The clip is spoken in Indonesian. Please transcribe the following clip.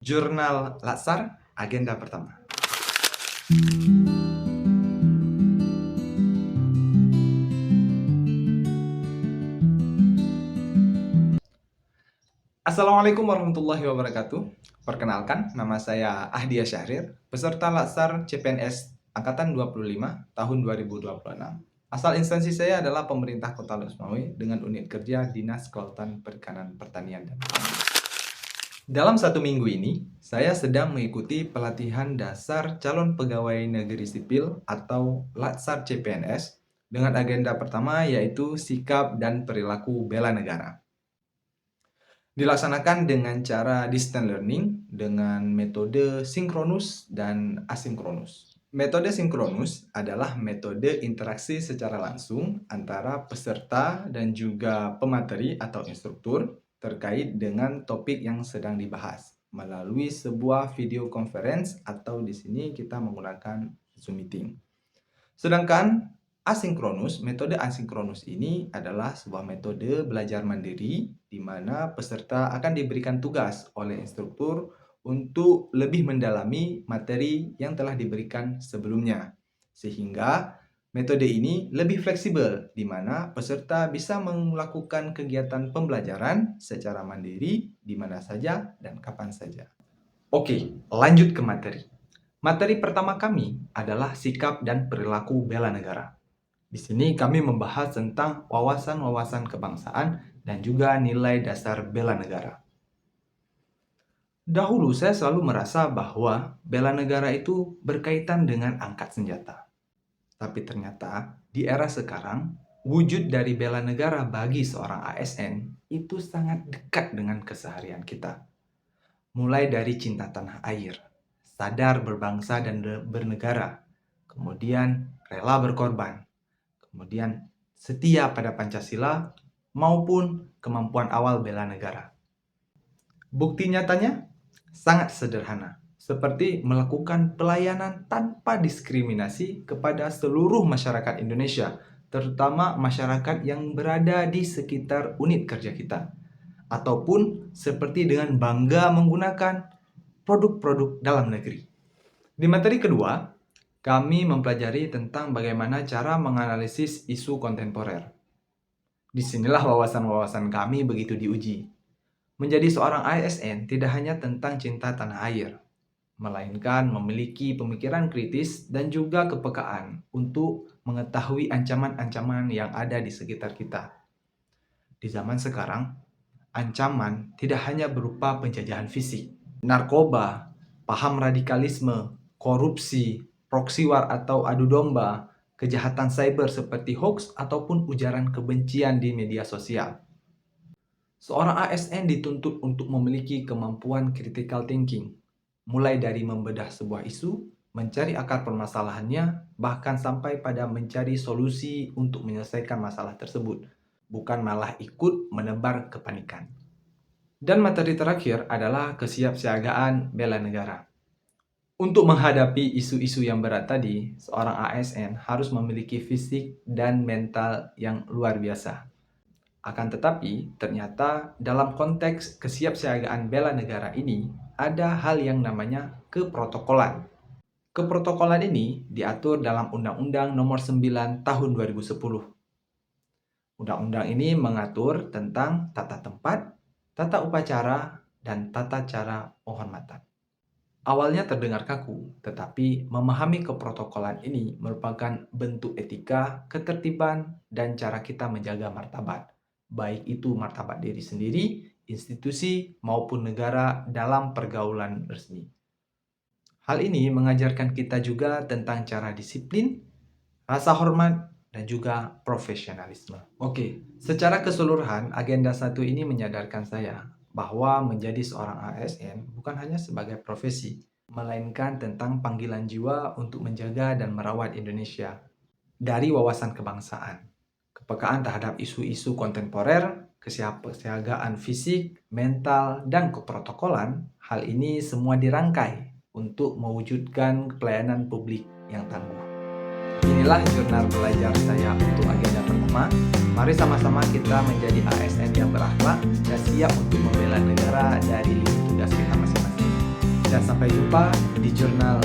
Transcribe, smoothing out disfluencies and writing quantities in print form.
Jurnal Latsar, agenda pertama. Assalamualaikum warahmatullahi wabarakatuh. Perkenalkan, nama saya Ahdiya Syahrir, peserta Latsar CPNS Angkatan 25 tahun 2026. Asal instansi saya adalah pemerintah Kota Losmawe dengan unit kerja Dinas Kelautan Perikanan Pertanian dan Pertanian. Dalam satu minggu ini, saya sedang mengikuti pelatihan dasar calon pegawai negeri sipil atau Latsar CPNS dengan agenda pertama yaitu sikap dan perilaku bela negara. Dilaksanakan dengan cara distance learning dengan metode sinkronus dan asinkronus. Metode sinkronus adalah metode interaksi secara langsung antara peserta dan juga pemateri atau instruktur terkait dengan topik yang sedang dibahas melalui sebuah video conference atau di sini kita menggunakan Zoom meeting. Sedangkan metode asinkronus ini adalah sebuah metode belajar mandiri di mana peserta akan diberikan tugas oleh instruktur untuk lebih mendalami materi yang telah diberikan sebelumnya. Sehingga metode ini lebih fleksibel, di mana peserta bisa melakukan kegiatan pembelajaran secara mandiri di mana saja dan kapan saja. Oke, lanjut ke materi. Materi pertama kami adalah sikap dan perilaku bela negara. Di sini kami membahas tentang wawasan-wawasan kebangsaan dan juga nilai dasar bela negara. Dahulu saya selalu merasa bahwa bela negara itu berkaitan dengan angkat senjata. Tapi ternyata di era sekarang, wujud dari bela negara bagi seorang ASN itu sangat dekat dengan keseharian kita. Mulai dari cinta tanah air, sadar berbangsa dan bernegara, kemudian rela berkorban, kemudian setia pada Pancasila, maupun kemampuan awal bela negara. Bukti nyatanya sangat sederhana, seperti melakukan pelayanan tanpa diskriminasi kepada seluruh masyarakat Indonesia, terutama masyarakat yang berada di sekitar unit kerja kita, ataupun seperti dengan bangga menggunakan produk-produk dalam negeri. Di materi kedua, kami mempelajari tentang bagaimana cara menganalisis isu kontemporer. Disinilah wawasan-wawasan kami begitu diuji. Menjadi seorang ASN tidak hanya tentang cinta tanah air, melainkan memiliki pemikiran kritis dan juga kepekaan untuk mengetahui ancaman-ancaman yang ada di sekitar kita. Di zaman sekarang, ancaman tidak hanya berupa penjajahan fisik, narkoba, paham radikalisme, korupsi, proxy war atau adu domba, kejahatan cyber seperti hoax ataupun ujaran kebencian di media sosial. Seorang ASN dituntut untuk memiliki kemampuan critical thinking, mulai dari membedah sebuah isu, mencari akar permasalahannya, bahkan sampai pada mencari solusi untuk menyelesaikan masalah tersebut, bukan malah ikut menebar kepanikan. Dan materi terakhir adalah kesiapsiagaan bela negara. Untuk menghadapi isu-isu yang berat tadi, seorang ASN harus memiliki fisik dan mental yang luar biasa. Akan tetapi, ternyata dalam konteks kesiapsiagaan bela negara ini, ada hal yang namanya keprotokolan. Keprotokolan ini diatur dalam Undang-Undang Nomor 9 Tahun 2010. Undang-undang ini mengatur tentang tata tempat, tata upacara, dan tata cara penghormatan. Awalnya terdengar kaku, tetapi memahami keprotokolan ini merupakan bentuk etika, ketertiban, dan cara kita menjaga martabat. Baik itu martabat diri sendiri, institusi, maupun negara dalam pergaulan resmi. Hal ini mengajarkan kita juga tentang cara disiplin, rasa hormat, dan juga profesionalisme. Oke, secara keseluruhan, agenda 1 ini menyadarkan saya bahwa menjadi seorang ASN bukan hanya sebagai profesi, melainkan tentang panggilan jiwa untuk menjaga dan merawat Indonesia. Dari wawasan kebangsaan, kepekaan terhadap isu-isu kontemporer, kesiapsiagaan fisik, mental, dan keprotokolan, hal ini semua dirangkai untuk mewujudkan pelayanan publik yang tangguh. Inilah jurnal belajar saya untuk agenda pertama. Mari sama-sama kita menjadi ASN yang berakhlak dan siap untuk membela negara dari tugas kita masing-masing. Dan sampai jumpa di jurnal